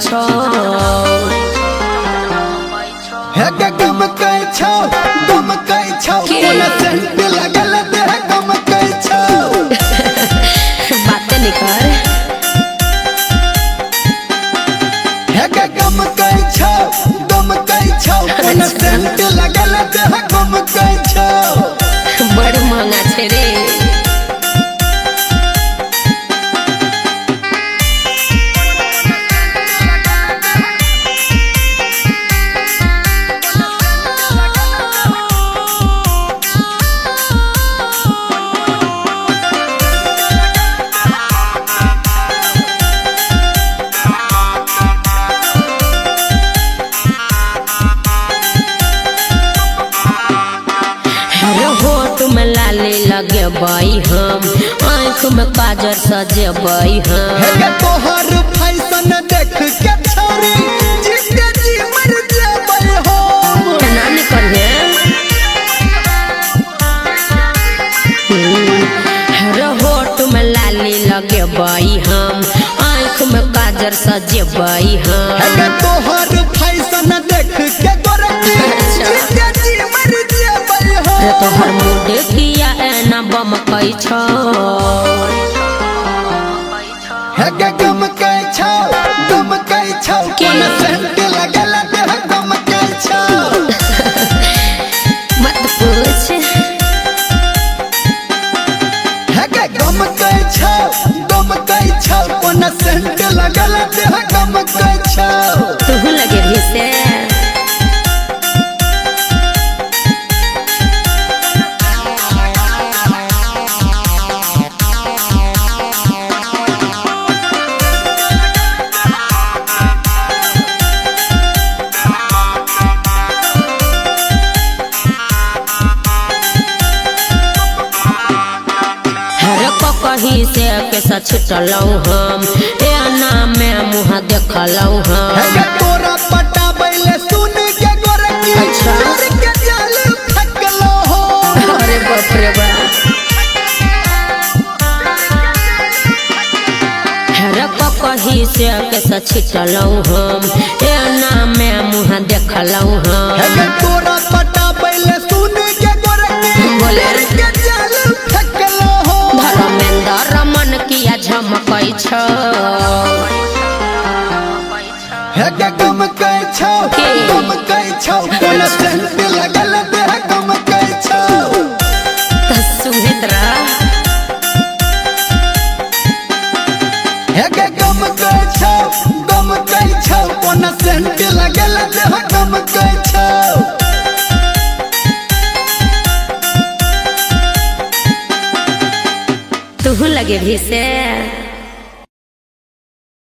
छौ हे के गम कै छौ कोना सेंट लगल दे गम कै छौ बातें नहीं कर हे के गम कै छौ कोना सेंट लगल दे गम कै छौ बड़ महंगा छे रे लाली लगे बाई हम आँख में काजर सजे बाई हम हे के तोहर फैशन देख के छोरी जिंदगी जी मर जेबै हो ना नहीं करहे हर होठ में लाली लगे बाई हम आँख में काजर सजे बाई हम हे के तोहर फैशन देख के गोरकी जिंदगी जी मर जेबै हो रे तोहर मुंह किया एना बम कै छौ हे के गम कै छौ कोना सेंट लगल दे गम कै छौ मत पूछ हे के गम कै छौ कोना सेंट लगल दे गम कै छौ तू लगे भी से कहीं से के सच चलऊ हम एना में मुँह देखलऊ हम हे के तोरा पटाबैले सुन के गोरकी चोर के जाल फकलो हो अरे बाप रे बाप कहीं से के सच चलऊ हम एना में मुँह देखलऊ हम हे के तोरा पटाबैले सुन के गोरकी बोले के जाल फकलो हो धर्मेंद्र मन किया झमकै छौ हे के गम कै छौ कोना सेंट लगल दे गम कै छौ सुनित रह हे के गम कै छौ कोना सेंट लगल दे गम कै छौ तू लगे भी से